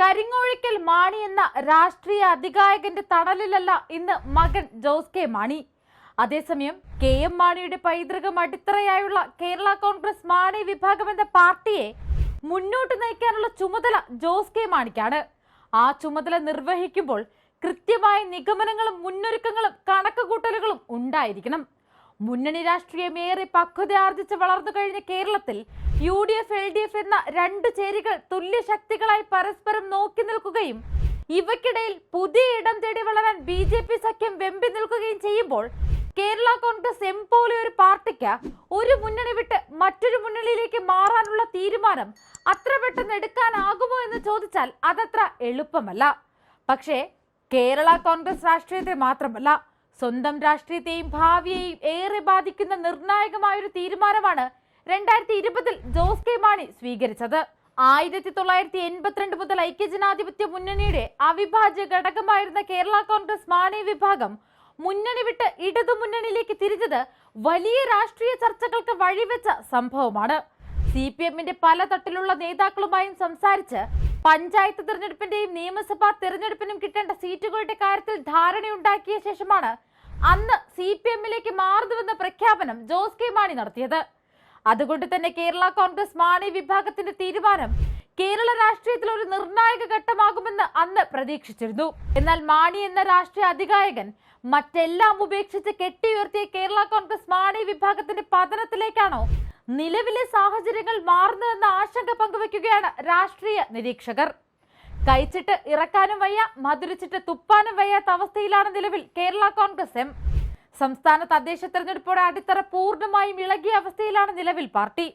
കരിങ്ങോഴിക്കൽ മാണി എന്ന രാഷ്ട്രീയ അധികായകന്റെ തണലിലല്ല ഇന്ന് മകൻ ജോസ് കെ മാണി. അതേസമയം കെ എം മാണിയുടെ പൈതൃകം അടിത്തറയായുള്ള കേരള കോൺഗ്രസ് മാണി വിഭാഗം എന്ന പാർട്ടിയെ മുന്നോട്ട് നയിക്കാനുള്ള ചുമതല ജോസ് കെ മാണിക്കാണ്. ആ ചുമതല നിർവഹിക്കുമ്പോൾ കൃത്യമായ നിഗമനങ്ങളും മുന്നൊരുക്കങ്ങളും കണക്കുകൂട്ടലുകളും ഉണ്ടായിരിക്കണം. മുന്നണി രാഷ്ട്രീയം ഏറെ പക്വത ആർജിച്ച് വളർന്നു കഴിഞ്ഞ കേരളത്തിൽ UDF LDF എന്ന രണ്ട് ചേരികൾ തുല്യ ശക്തികളായി പരസ്പരം നോക്കി നിൽക്കുകയും ഇവയ്ക്കിടയിൽ പുതിയ ഇടം തേടി വളരാൻ BJP സഖ്യം വെമ്പി നിൽക്കുകയും ചെയ്യുമ്പോൾ കേരള കോൺഗ്രസ് എം പോലെ ഒരു പാർട്ടിക്ക് ഒരു മുന്നണി വിട്ട് മറ്റൊരു മുന്നണിയിലേക്ക് മാറാനുള്ള തീരുമാനം അത്ര പെട്ടെന്ന് എടുക്കാനാകുമോ എന്ന് ചോദിച്ചാൽ അതത്ര എളുപ്പമല്ല. പക്ഷേ കേരള കോൺഗ്രസ് രാഷ്ട്രീയത്തെ മാത്രമല്ല, സ്വന്തം രാഷ്ട്രീയത്തെയും ഭാവിയെയും ഏറെ ബാധിക്കുന്ന നിർണായകമായൊരു തീരുമാനമാണ് 2020 ജോസ് കെ മാണി സ്വീകരിച്ചത്. 1982 മുതൽ ഐക്യജനാധിപത്യ മുന്നണിയുടെ അവിഭാജ്യ ഘടകമായിരുന്ന കേരള കോൺഗ്രസ് മാണി വിഭാഗം മുന്നണി വിട്ട് ഇടതുമുന്നണിയിലേക്ക് തിരിഞ്ഞത് വലിയ രാഷ്ട്രീയ ചർച്ചകൾക്ക് വഴിവെച്ച സംഭവമാണ്. CPM-ന്റെ പല തട്ടിലുള്ള നേതാക്കളുമായും സംസാരിച്ച് പഞ്ചായത്ത് തിരഞ്ഞെടുപ്പിന്റെയും നിയമസഭാ തിരഞ്ഞെടുപ്പിനും കിട്ടേണ്ട സീറ്റുകളുടെ കാര്യത്തിൽ ധാരണയുണ്ടാക്കിയ ശേഷമാണ് അന്ന് CPM-ലേക്ക് മാറുന്നുവെന്ന പ്രഖ്യാപനം ജോസ് കെ മാണി നടത്തിയത്. അതുകൊണ്ട് തന്നെ കേരള കോൺഗ്രസ് മാണി വിഭാഗത്തിന്റെ തീരുമാനം കേരള രാഷ്ട്രീയത്തിൽ ഒരു നിർണായക ഘട്ടമാകുമെന്ന് അന്ന് പ്രതീക്ഷിച്ചിരുന്നു. എന്നാൽ മാണി എന്ന രാഷ്ട്രീയ അധികായകൻ മറ്റെല്ലാം ഉപേക്ഷിച്ച് കെട്ടിയുയർത്തിയ കേരള കോൺഗ്രസ് മാണി വിഭാഗത്തിന്റെ പതനത്തിലേക്കാണോ നിലവിലെ സാഹചര്യങ്ങൾ മാറുന്നതെന്ന ആശങ്ക പങ്കുവയ്ക്കുകയാണ് രാഷ്ട്രീയ നിരീക്ഷകർ. കഴിച്ചിട്ട് ഇറക്കാനും വയ്യ, മധുരിച്ചിട്ട് തുപ്പാനും വയ്യാത്ത അവസ്ഥയിലാണ് നിലവിൽ കേരള കോൺഗ്രസ് എം. സംസ്ഥാന തദ്ദേശ തെരഞ്ഞെടുപ്പോടെ അടിത്തറ പൂർണ്ണമായും ഇളകിയ അവസ്ഥയിലാണ് നിലവിൽ പാർട്ടി.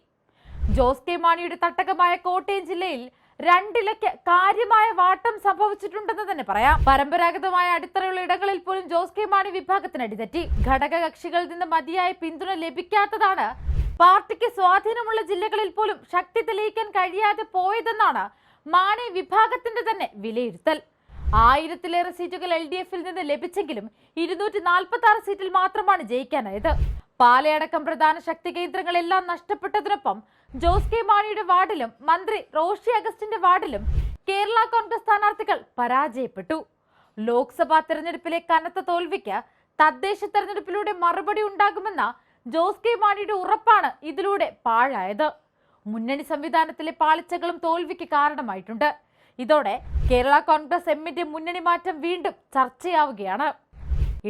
ജോസ് കെ മാണിയുടെ തട്ടകമായ കോട്ടയം ജില്ലയിൽ രണ്ടിലയ്ക്ക് കാര്യമായ വാട്ടം സംഭവിച്ചിട്ടുണ്ടെന്ന് തന്നെ പറയാം. പരമ്പരാഗതമായ അടിത്തറയുള്ള ഇടങ്ങളിൽ പോലും ജോസ് കെ മാണി വിഭാഗത്തിന് അടിതെറ്റി. ഘടക കക്ഷികളിൽ നിന്ന് മതിയായ പിന്തുണ ലഭിക്കാത്തതാണ് പാർട്ടിക്ക് സ്വാധീനമുള്ള ജില്ലകളിൽ പോലും ശക്തി തെളിയിക്കാൻ കഴിയാതെ പോയതെന്നാണ് മാണി വിഭാഗത്തിന്റെ തന്നെ വിലയിരുത്തൽ. 1000-ലേറെ സീറ്റുകൾ LDF-ൽ നിന്ന് ലഭിച്ചെങ്കിലും 246 സീറ്റിൽ മാത്രമാണ് ജയിക്കാനായത്. പാലയടക്കം പ്രധാന ശക്തി കേന്ദ്രങ്ങളെല്ലാം നഷ്ടപ്പെട്ടതിനൊപ്പം ജോസ് കെ മാണിയുടെ വാർഡിലും മന്ത്രി റോഷി അഗസ്റ്റിന്റെ വാർഡിലും കേരള കോൺഗ്രസ് സ്ഥാനാർത്ഥികൾ പരാജയപ്പെട്ടു. ലോക്സഭാ തെരഞ്ഞെടുപ്പിലെ കനത്ത തോൽവിക്ക് തദ്ദേശ തെരഞ്ഞെടുപ്പിലൂടെ മറുപടി ഉണ്ടാകുമെന്ന ജോസ് കെ മാണിയുടെ ഉറപ്പാണ് ഇതിലൂടെ പാഴായത്. മുന്നണി സംവിധാനത്തിലെ പാളിച്ചകളും തോൽവിക്ക് കാരണമായിട്ടുണ്ട്. ഇതോടെ കേരള കോൺഗ്രസ് എമ്മിന്റെ മുന്നണി മാറ്റം വീണ്ടും ചർച്ചയാവുകയാണ്.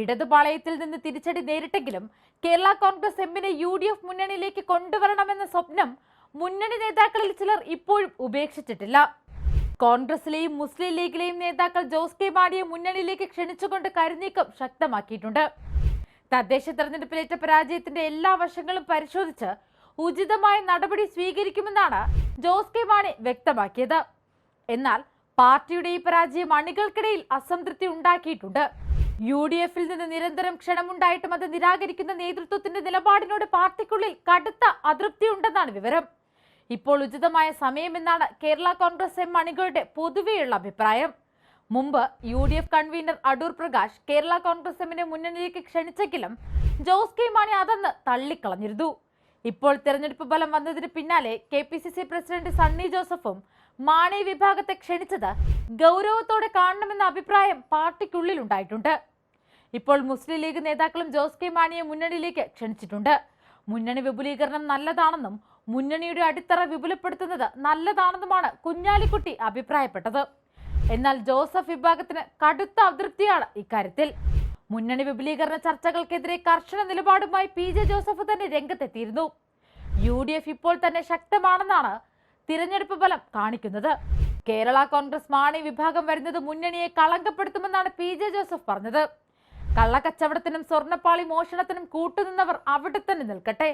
ഇടതുപാളയത്തിൽ നിന്ന് തിരിച്ചടി നേരിട്ടെങ്കിലും കേരള കോൺഗ്രസ് എമ്മിനെ UDF മുന്നണിയിലേക്ക് കൊണ്ടുവരണമെന്ന സ്വപ്നം മുന്നണി നേതാക്കളിൽ ചിലർ ഇപ്പോഴും ഉപേക്ഷിച്ചിട്ടില്ല. കോൺഗ്രസിലെയും മുസ്ലിം ലീഗിലെയും നേതാക്കൾ ജോസ് കെ മാണിയെ മുന്നണിയിലേക്ക് ക്ഷണിച്ചുകൊണ്ട് കരുനീക്കം ശക്തമാക്കിയിട്ടുണ്ട്. തദ്ദേശ തെരഞ്ഞെടുപ്പിലേറ്റ പരാജയത്തിന്റെ എല്ലാ വശങ്ങളും പരിശോധിച്ച് ഉചിതമായ നടപടി സ്വീകരിക്കുമെന്നാണ് ജോസ് കെ മാണി വ്യക്തമാക്കിയത്. എന്നാൽ പാർട്ടിയുടെ ഈ പരാജയം അണികൾക്കിടയിൽ അസംതൃപ്തി ഉണ്ടാക്കിയിട്ടുണ്ട്. UDF-ൽ നിന്ന് നിരന്തരം ക്ഷണമുണ്ടായിട്ടും അത് നിരാകരിക്കുന്ന നേതൃത്വത്തിന്റെ നിലപാടിനോട് പാർട്ടിക്കുള്ളിൽ കടുത്ത അതൃപ്തി ഉണ്ടെന്നാണ് വിവരം. ഇപ്പോൾ ഉചിതമായ സമയമെന്നാണ് കേരള കോൺഗ്രസ് എം അണികളുടെ പൊതുവെയുള്ള അഭിപ്രായം. മുമ്പ് UDF കൺവീനർ അടൂർ പ്രകാശ് കേരള കോൺഗ്രസ് എമ്മിനെ മുന്നണിയിലേക്ക് ക്ഷണിച്ചെങ്കിലും ജോസ് കെ മാണി അതെന്ന് തള്ളിക്കളഞ്ഞിരുന്നു. ഇപ്പോൾ തെരഞ്ഞെടുപ്പ് ഫലം വന്നതിന് പിന്നാലെ KPCC പ്രസിഡന്റ് സണ്ണി ജോസഫും മാണി വിഭാഗത്തെ ക്ഷണിച്ചത് ഗൗരവത്തോടെ കാണണമെന്ന അഭിപ്രായം പാർട്ടിക്കുള്ളിൽ ഉണ്ടായിട്ടുണ്ട്. ഇപ്പോൾ മുസ്ലിം ലീഗ് നേതാക്കളും ജോസ് കെ മാണിയെ മുന്നണിയിലേക്ക് ക്ഷണിച്ചിട്ടുണ്ട്. മുന്നണി വിപുലീകരണം നല്ലതാണെന്നും മുന്നണിയുടെ അടിത്തറ വിപുലപ്പെടുത്തുന്നത് നല്ലതാണെന്നുമാണ് കുഞ്ഞാലിക്കുട്ടി അഭിപ്രായപ്പെട്ടത്. എന്നാൽ ജോസഫ് വിഭാഗത്തിന് കടുത്ത അതൃപ്തിയാണ് ഇക്കാര്യത്തിൽ. മുന്നണി വിപുലീകരണ ചർച്ചകൾക്കെതിരെ കർശന നിലപാടുമായി PJ ജോസഫ് തന്നെ രംഗത്തെത്തിയിരുന്നു. UDF ഇപ്പോൾ തന്നെ ശക്തമാണെന്നാണ് തിരഞ്ഞെടുപ്പ് ഫലം കാണിക്കുന്നത്. കേരള കോൺഗ്രസ് മാണി വിഭാഗം വരുന്നത് മുന്നണിയെ കളങ്കപ്പെടുത്തുമെന്നാണ് PJ ജോസഫ് പറഞ്ഞത്. കള്ളക്കച്ചവടത്തിനും സ്വർണ്ണപ്പാളി മോഷണത്തിനും കൂട്ടുനിന്നവർ അവിടെ തന്നെ നിൽക്കട്ടെ.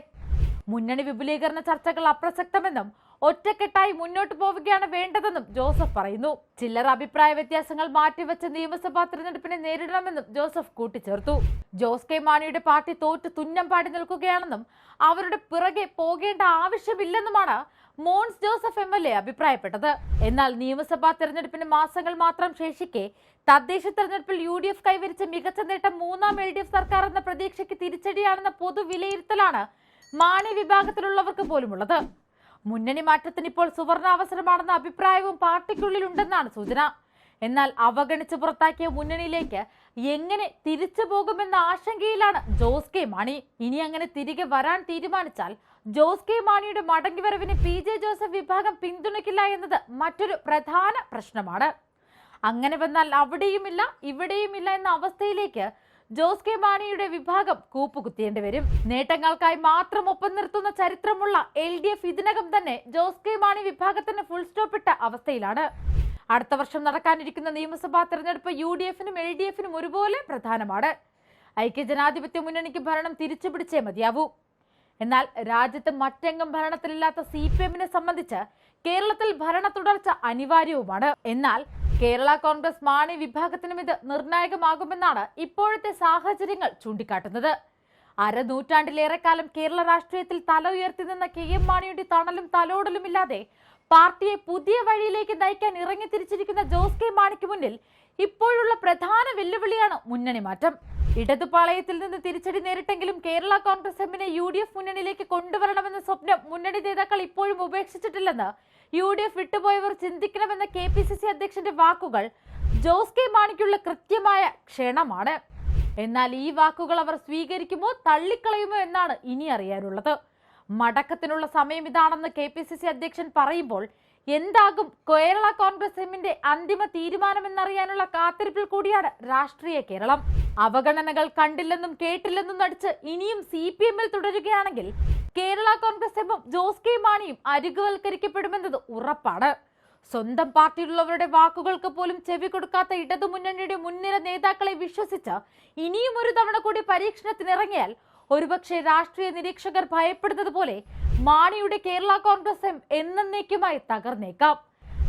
മുന്നണി വിപുലീകരണ ചർച്ചകൾ അപ്രസക്തമെന്നും ഒറ്റക്കെട്ടായി മുന്നോട്ട് പോവുകയാണ് വേണ്ടതെന്നും ജോസഫ് പറയുന്നു. ചില്ലറ അഭിപ്രായ വ്യത്യാസങ്ങൾ മാറ്റിവെച്ച് നിയമസഭാ തിരഞ്ഞെടുപ്പിനെ നേരിടണമെന്നും ജോസഫ് കൂട്ടിച്ചേർത്തു. ജോസ് കെ മാണിയുടെ പാർട്ടി തോറ്റ് തുന്നം പാടി നിൽക്കുകയാണെന്നും അവരുടെ പിറകെ പോകേണ്ട ആവശ്യമില്ലെന്നുമാണ് മോൻസ് ജോസഫ് MLA അഭിപ്രായപ്പെട്ടത്. എന്നാൽ നിയമസഭാ തെരഞ്ഞെടുപ്പിന് മാസങ്ങൾ മാത്രം ശേഷിക്കെ തദ്ദേശ തെരഞ്ഞെടുപ്പിൽ UDF കൈവരിച്ച മികച്ച നേട്ടം മൂന്നാം LDF സർക്കാർ എന്ന പ്രതീക്ഷയ്ക്ക് തിരിച്ചടിയാണെന്ന പൊതു വിലയിരുത്തലാണ് മാണി വിഭാഗത്തിലുള്ളവർക്ക് പോലുമുള്ളത്. മുന്നണി മാറ്റത്തിന് ഇപ്പോൾ സുവർണാവസരമാണെന്ന അഭിപ്രായവും പാർട്ടിക്കുള്ളിലുണ്ടെന്നാണ് സൂചന. എന്നാൽ അവഗണിച്ച് പുറത്താക്കിയ മുന്നണിയിലേക്ക് എങ്ങനെ തിരിച്ചു പോകുമെന്ന ആശങ്കയിലാണ് ജോസ് കെ മാണി. ഇനി അങ്ങനെ തിരികെ വരാൻ തീരുമാനിച്ചാൽ ജോസ് കെ മാണിയുടെ മടങ്ങിവരവിനെ PJ ജോസഫ് വിഭാഗം പിന്തുണയ്ക്കില്ല എന്നത് മറ്റൊരു പ്രധാന പ്രശ്നമാണ്. അങ്ങനെ വന്നാൽ അവിടെയുമില്ല ഇവിടെയുമില്ല എന്ന അവസ്ഥയിലേക്ക് ജോസ് കെ മാണിയുടെ വിഭാഗം കൂപ്പുകുത്തേണ്ടി വരും. നേട്ടങ്ങൾക്കായി മാത്രം ഒപ്പം നിർത്തുന്ന ചരിത്രമുള്ള LDF ഇതിനകം തന്നെ ജോസ് കെ മാണി വിഭാഗത്തിന് ഫുൾ സ്റ്റോപ്പ് ഇട്ട അവസ്ഥയിലാണ്. അടുത്ത വർഷം നടക്കാനിരിക്കുന്ന നിയമസഭാ തെരഞ്ഞെടുപ്പ് UDFനും LDFനും ഒരുപോലെ പ്രധാനമാണ്. ഐക്യജനാധിപത്യ മുന്നണിക്ക് ഭരണം തിരിച്ചുപിടിച്ചേ മതിയാവൂ. എന്നാൽ രാജ്യത്ത് മറ്റെങ്ങും ഭരണത്തിലില്ലാത്ത CPMനെ സംബന്ധിച്ച് കേരളത്തിൽ ഭരണ തുടർച്ച അനിവാര്യവുമാണ്. എന്നാൽ കേരള കോൺഗ്രസ് മാണി വിഭാഗത്തിനും ഇത് നിർണായകമാകുമെന്നാണ് ഇപ്പോഴത്തെ സാഹചര്യങ്ങൾ ചൂണ്ടിക്കാട്ടുന്നത്. അരനൂറ്റാണ്ടിലേറെക്കാലം കേരള രാഷ്ട്രീയത്തിൽ തല ഉയർത്തി നിന്ന KM മാണിയുടെ തണലും തലോടലുമില്ലാതെ പാർട്ടിയെ പുതിയ വഴിയിലേക്ക് നയിക്കാൻ ഇറങ്ങി തിരിച്ചിരിക്കുന്ന ജോസ് കെ മാണിക്ക് മുന്നിൽ ഇപ്പോഴുള്ള പ്രധാന വെല്ലുവിളിയാണ് മുന്നണി മാറ്റം. ഇടതുപാളയത്തിൽ നിന്ന് തിരിച്ചടി നേരിട്ടെങ്കിലും കേരള കോൺഗ്രസ് എമ്മിനെ UDF മുന്നണിയിലേക്ക് കൊണ്ടുവരണമെന്ന സ്വപ്നം മുന്നണി നേതാക്കൾ ഇപ്പോഴും ഉപേക്ഷിച്ചിട്ടില്ലെന്ന് UDF വിട്ടുപോയവർ ചിന്തിക്കണമെന്ന KPCC അധ്യക്ഷന്റെ വാക്കുകൾ ജോസ് കെ മാണിക്കുള്ള കൃത്യമായ ക്ഷണമാണ്. എന്നാൽ ഈ വാക്കുകൾ അവർ സ്വീകരിക്കുമോ തള്ളിക്കളയുമോ എന്നാണ് ഇനി അറിയാനുള്ളത്. മടക്കത്തിനുള്ള സമയം ഇതാണെന്ന് KPCC അധ്യക്ഷൻ പറയുമ്പോൾ എന്താകും കേരള കോൺഗ്രസ് എമ്മിന്റെ അന്തിമ തീരുമാനമെന്നറിയാനുള്ള കാത്തിരിപ്പിൽ കൂടിയാണ് രാഷ്ട്രീയ കേരളം. അവഗണനകൾ കണ്ടില്ലെന്നും കേട്ടില്ലെന്നും നടിച്ച് ഇനിയും CPMൽ തുടരുകയാണെങ്കിൽ കേരള കോൺഗ്രസ് എമ്മും ജോസ് കെ മാണിയും അരികുവൽക്കരിക്കപ്പെടുമെന്നത് ഉറപ്പാണ്. സ്വന്തം പാർട്ടിയിലുള്ളവരുടെ വാക്കുകൾക്ക് പോലും ചെവി കൊടുക്കാത്ത ഇടതുമുന്നണിയുടെ മുൻനിര നേതാക്കളെ വിശ്വസിച്ച് ഇനിയും ഒരു തവണ കൂടി പരീക്ഷണത്തിനിറങ്ങിയാൽ ഒരുപക്ഷെ രാഷ്ട്രീയ നിരീക്ഷകർ ഭയപ്പെടുന്നത് പോലെ മാണിയുടെ കേരള കോൺഗ്രസ് എം എന്നേക്കുമായി തകർന്നേക്കാം.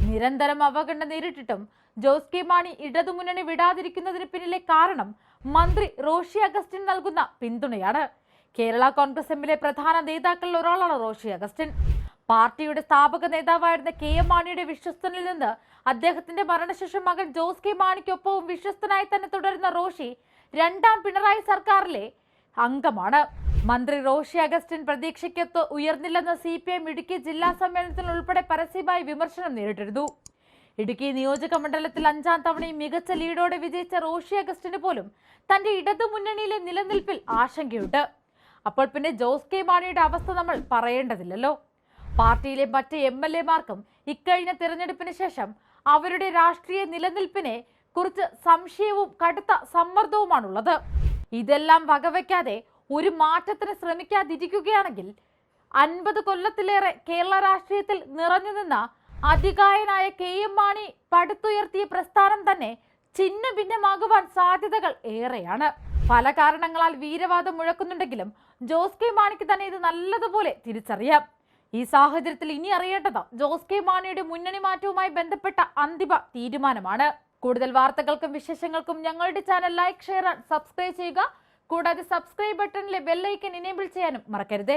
നിരന്തരം അവഗണന നേരിട്ടിട്ടും ജോസ് കെ മാണി ഇടതുമുന്നണി വിടാതിരിക്കുന്നതിന് പിന്നിലെ കാരണം മന്ത്രി റോഷി അഗസ്റ്റിൻ നൽകുന്ന പിന്തുണയാണ്. കേരള കോൺഗ്രസ് എമ്മിലെ പ്രധാന നേതാക്കളിൽ ഒരാളാണ് റോഷി അഗസ്റ്റിൻ. പാർട്ടിയുടെ സ്ഥാപക നേതാവായിരുന്ന KM മാണിയുടെ വിശ്വസ്തനിൽ നിന്ന് അദ്ദേഹത്തിന്റെ മരണശേഷം മകൻ ജോസ് കെ മാണിക്കൊപ്പവും വിശ്വസ്തനായി തന്നെ തുടരുന്ന റോഷി രണ്ടാം പിണറായി സർക്കാരിലെ അംഗമാണ്. മന്ത്രി റോഷി അഗസ്റ്റിൻ പ്രതീക്ഷയ്ക്കൊത്ത് ഉയർന്നില്ലെന്ന് CPM ഇടുക്കി ജില്ലാ സമ്മേളനത്തിൽ ഉൾപ്പെടെ പരസ്യമായി വിമർശനം നേരിട്ടിരുന്നു. ഇടുക്കി നിയോജക മണ്ഡലത്തിൽ 5ാം തവണയും മികച്ച ലീഡോടെ വിജയിച്ച റോഷി അഗസ്റ്റിന് പോലും തന്റെ ഇടതുമുന്നണിയിലെ നിലനിൽപ്പിൽ ആശങ്കയുണ്ട്. അപ്പോൾ പിന്നെ ജോസ് കെ മാണിയുടെ അവസ്ഥ നമ്മൾ പറയേണ്ടതില്ലല്ലോ. പാർട്ടിയിലെ മറ്റ് MLA മാർക്കും ഇക്കഴിഞ്ഞ തിരഞ്ഞെടുപ്പിന് ശേഷം അവരുടെ രാഷ്ട്രീയ നിലനിൽപ്പിനെ കുറിച്ച് സംശയവും കടുത്ത സമ്മർദ്ദവുമാണുള്ളത്. ഇതെല്ലാം വകവയ്ക്കാതെ ഒരു മാറ്റത്തിന് ശ്രമിക്കാതിരിക്കുകയാണെങ്കിൽ 50 കൊല്ലത്തിലേറെ കേരള രാഷ്ട്രീയത്തിൽ നിറഞ്ഞു നിന്ന അതികായനായ KM മാണി പടുത്തുയർത്തിയ പ്രസ്ഥാനം തന്നെ ചിഹ്ന ഭിന്നമാകുവാൻ സാധ്യതകൾ ഏറെയാണ്. പല കാരണങ്ങളാൽ വീരവാദം മുഴക്കുന്നുണ്ടെങ്കിലും ജോസ് കെ മാണിക്ക് തന്നെ ഇത് നല്ലതുപോലെ തിരിച്ചറിയാം. ഈ സാഹചര്യത്തിൽ ഇനി അറിയേണ്ടത് ജോസ് കെ മാണിയുടെ മുന്നണി മാറ്റവുമായി ബന്ധപ്പെട്ട അന്തിമ തീരുമാനമാണ്. കൂടുതൽ വാർത്തകൾക്കും വിശേഷങ്ങൾക്കും ഞങ്ങളുടെ ചാനൽ ലൈക്ക്, ഷെയർ, സബ്സ്ക്രൈബ് ചെയ്യുക. കൂടാതെ സബ്സ്ക്രൈബ് ബട്ടണിലെ ബെൽ ഐക്കൺ എനേബിൾ ചെയ്യാനും മറക്കരുതേ.